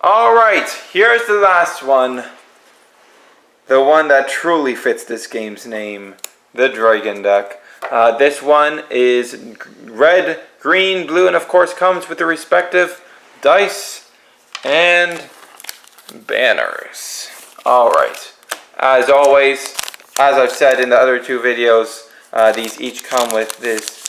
Alright, here's the last one. The one that truly fits this game's name, the Dragon deck. This one is red, green, blue, and of course comes with the respective dice and banners. Alright, as always, as I've said in the other two videos, these each come with this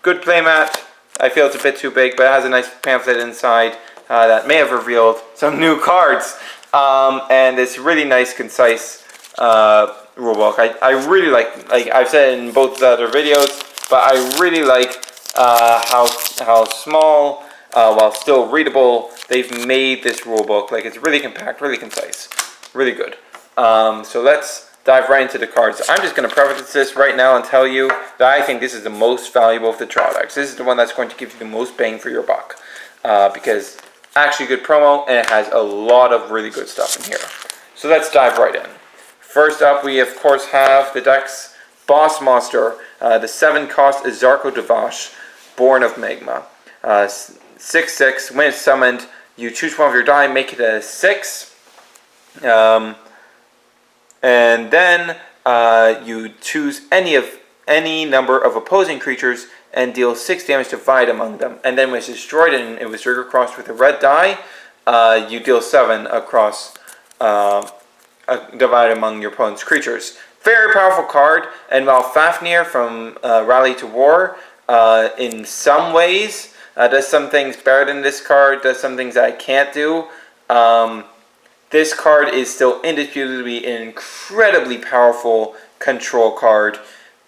good playmat. I feel it's a bit too big, but it has a nice pamphlet inside that may have revealed some new cards. And this really nice, concise rulebook. I really like I've said in both the other videos, but I really like how small, while still readable, they've made this rulebook. Like, it's really compact, really concise, really good. So let's dive right into the cards. I'm just going to preface this right now and tell you that I think this is the most valuable of the trial decks. This is the one that's going to give you the most bang for your buck, because actually good promo, and it has a lot of really good stuff in here. So let's dive right in. First up, we of course have the deck's boss monster, the 7-cost Dragoborne, Born of Magma. 6/6, when it's summoned, you choose one of your die, make it a 6. And then you choose any number of opposing creatures and deal 6 damage to divide among them. And then when it's destroyed and it was trigger crossed with a red die, you deal 7 across, divide among your opponent's creatures. Very powerful card, and while Fafnir from Rally to War, in some ways, does some things better than this card, does some things that I can't do, this card is still indisputably an incredibly powerful control card,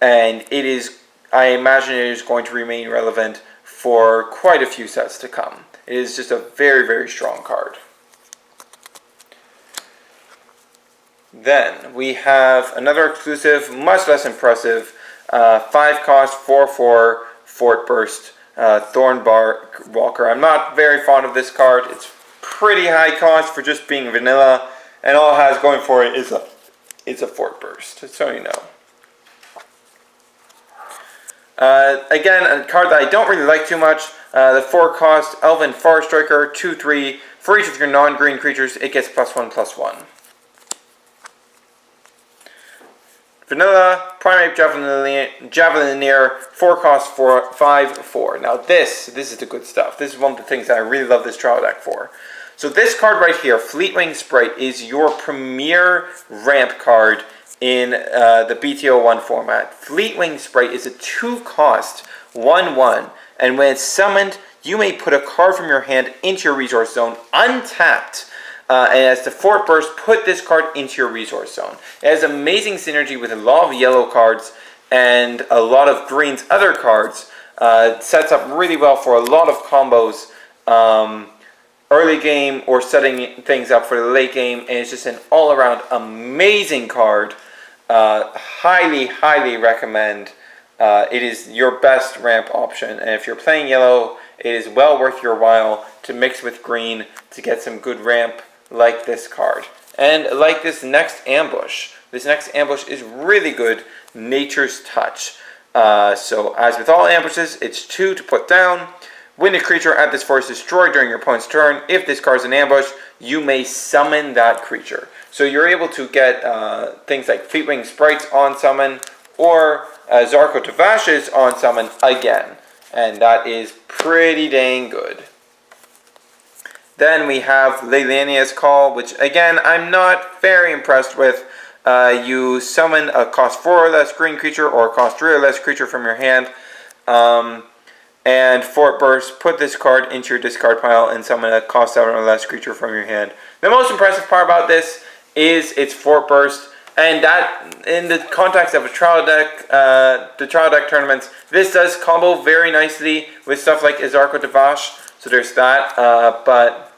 and it is, I imagine it is going to remain relevant for quite a few sets to come. It is just a very, very strong card. Then we have another exclusive, much less impressive, 5-cost, 4/4 Fort Burst, Thornbark Walker. I'm not very fond of this card. It's pretty high cost for just being vanilla, and all it has going for it is a Fort Burst, so you know. Again, a card that I don't really like too much, the 4-cost Elven Forest Striker, 2/3. For each of your non-green creatures, it gets +1/+1. Vanilla, Primate Javelineer, 4-cost, 5/4. Now this is the good stuff. This is one of the things that I really love this trial deck for. So this card right here, Fleetwing Sprite, is your premier ramp card in the BTO1 format. Fleetwing Sprite is a 2-cost, 1/1, and when it's summoned, you may put a card from your hand into your resource zone untapped. And as the Fort Burst, put this card into your resource zone. It has amazing synergy with a lot of yellow cards and a lot of green's other cards. It sets up really well for a lot of combos early game or setting things up for the late game. And it's just an all-around amazing card. Highly, highly recommend. It is your best ramp option. And if you're playing yellow, it is well worth your while to mix with green to get some good ramp like this card. And like this next ambush. This next ambush is really good, Nature's Touch. So as with all ambushes, it's 2 to put down. When a creature at this forest is destroyed during your opponent's turn, if this card is an ambush, you may summon that creature. So you're able to get things like Fleetwing Sprites on summon, or Dragoborne on summon again. And that is pretty dang good. Then we have Leilania's Call, which again, I'm not very impressed with. You summon a cost 4 or less green creature or a cost 3 or less creature from your hand. And Fort Burst, put this card into your discard pile and summon a cost 7 or less creature from your hand. The most impressive part about this is its Fort Burst. And that, in the context of a trial deck, the trial deck tournaments, this does combo very nicely with stuff like Dragoborne. So there's that, but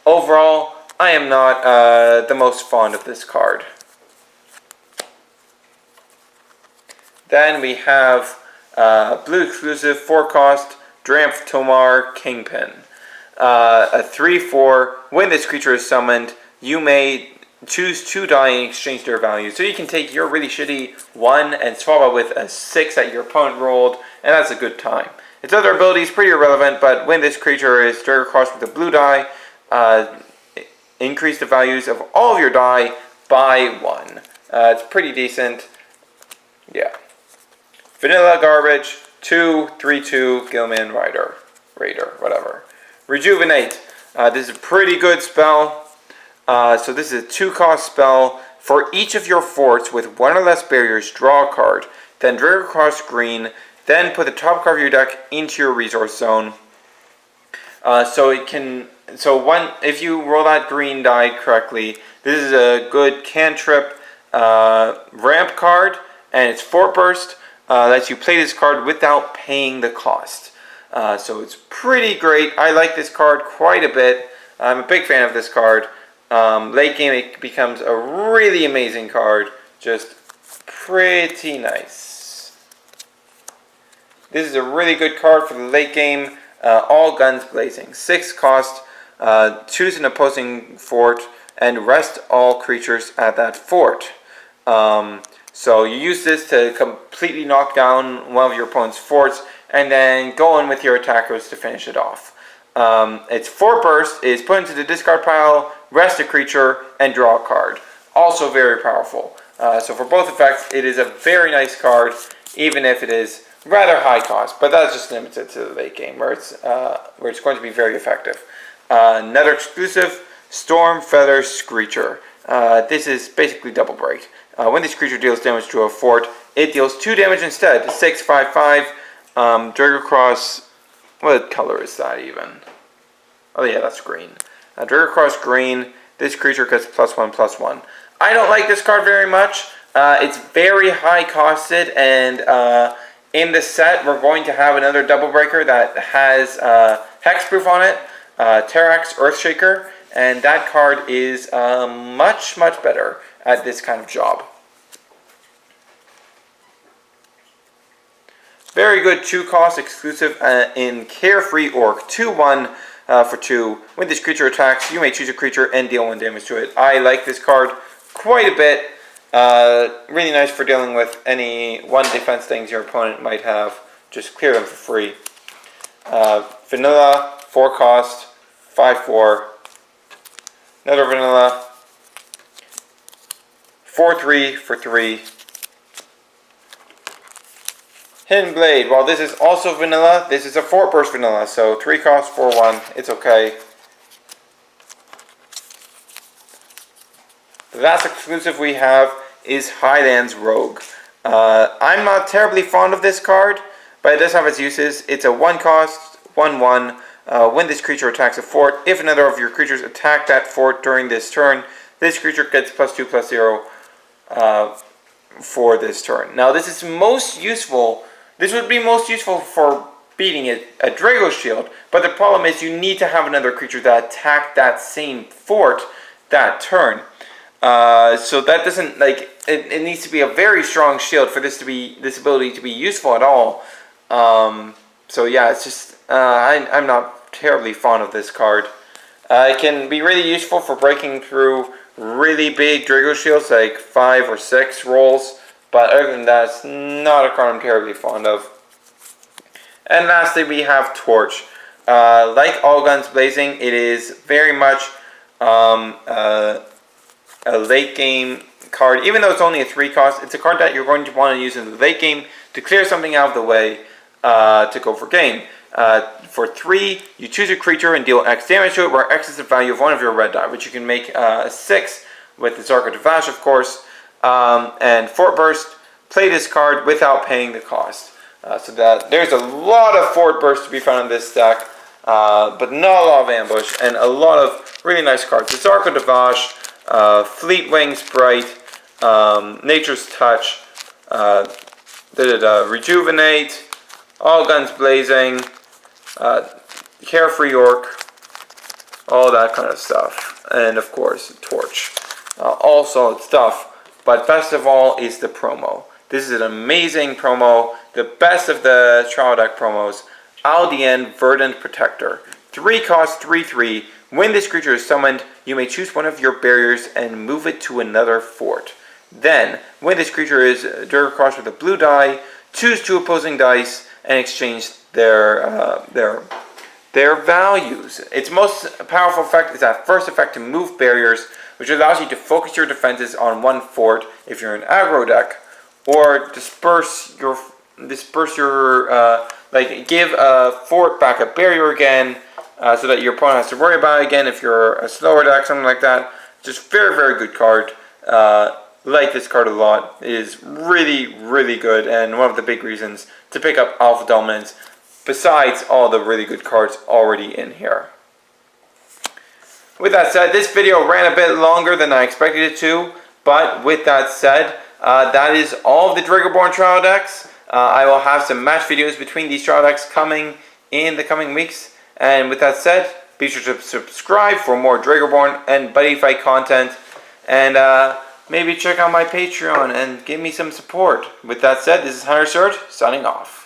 overall, I am not the most fond of this card. Then we have blue exclusive, 4-cost, Dramph Tomar Kingpin. A 3/4, when this creature is summoned, you may choose 2 die and exchange their value. So you can take your really shitty 1 and swap it with a 6 that your opponent rolled, and that's a good time. Its other ability is pretty irrelevant, but when this creature is trigger crossed with a blue die, increase the values of all of your die by 1. It's pretty decent. Yeah. Vanilla garbage. 2, 3, 2, Gilman Raider, whatever. Rejuvenate. This is a pretty good spell. So this is a 2-cost spell. For each of your forts with 1 or less barriers, draw a card. Then drag across green. Then put the top card of your deck into your resource zone. If you roll that green die correctly, this is a good cantrip ramp card, and it's Fort Burst. Lets you play this card without paying the cost. So it's pretty great. I like this card quite a bit. I'm a big fan of this card. Late game, it becomes a really amazing card. Just pretty nice. This is a really good card for the late game. All guns blazing. 6 cost. Choose an opposing fort and rest all creatures at that fort. So you use this to completely knock down one of your opponent's forts and then go in with your attackers to finish it off. Its Fort Burst is put into the discard pile, rest a creature, and draw a card. Also very powerful. So for both effects, it is a very nice card, even if it is rather high cost. But that's just limited to the late game, where it's going to be very effective. Another exclusive, Storm Feather Screecher. This is basically double break. When this creature deals damage to a fort, it deals 2 damage instead. 6, 5, 5. Drag across. What color is that even? Oh yeah, that's green. Drag across green. This creature gets +1/+1. I don't like this card very much. It's very high costed, and in the set we're going to have another double breaker that has hexproof on it. Terrax Earthshaker, and that card is much better at this kind of job. Very good 2-cost exclusive in Carefree Orc. 2/1 for 2. When this creature attacks, you may choose a creature and deal 1 damage to it. I like this card quite a bit. Really nice for dealing with any 1 defense things your opponent might have. Just clear them for free. Vanilla, 4-cost, 5/4. Another vanilla. 4/3 for 3. Hidden Blade. Well, this is also vanilla. This is a Fort Burst vanilla, so 3 cost, 4/1. It's okay. The last exclusive we have is Highlands Rogue. I'm not terribly fond of this card, but it does have its uses. It's a 1 cost, 1/1. When this creature attacks a fort, if another of your creatures attack that fort during this turn, this creature gets +2/+0 for this turn. Now, this is most useful. This would be most useful for beating a Drago Shield, but the problem is you need to have another creature that attacked that same fort that turn. So that doesn't, like, it needs to be a very strong shield for this ability to be useful at all. So yeah, it's just I'm not terribly fond of this card. It can be really useful for breaking through really big Drago Shields, like 5 or 6 rolls. But other than that, it's not a card I'm terribly fond of. And lastly, we have Torch. Like All Guns Blazing, it is very much a late game card. Even though it's only a 3 cost, it's a card that you're going to want to use in the late game to clear something out of the way to go for game. For 3, you choose a creature and deal X damage to it, where X is the value of one of your red die, which you can make 6 with the Zarko Devash, of course. And Fort Burst, play this card without paying the cost. So that there's a lot of Fort Burst to be found in this deck, but not a lot of Ambush, and a lot of really nice cards. The Zarko Devash, Fleetwing Sprite, Nature's Touch, Rejuvenate, All Guns Blazing, Carefree Orc, all that kind of stuff. And of course, Torch. All solid stuff. But best of all is the promo. This is an amazing promo. The best of the Trial Deck promos. Aldean Verdant Protector. 3 cost, 3/3. When this creature is summoned, you may choose one of your barriers and move it to another fort. Then, when this creature is drag across with a blue die, choose 2 opposing dice and exchange their their values. Its most powerful effect is that first effect to move barriers, which allows you to focus your defenses on one fort if you're an aggro deck, or disperse your like give a fort back a barrier again, so that your opponent has to worry about it again if you're a slower deck, something like that. Just very, very good card. Like this card a lot. It is really, really good, and one of the big reasons to pick up Alpha Dominance, besides all the really good cards already in here. With that said, this video ran a bit longer than I expected it to, but with that said, that is all of the Dragoborne trial decks. I will have some match videos between these trial decks coming in the coming weeks. And with that said, be sure to subscribe for more Dragoborne and Buddy Fight content. And maybe check out my Patreon and give me some support. With that said, this is Hunter Surge, signing off.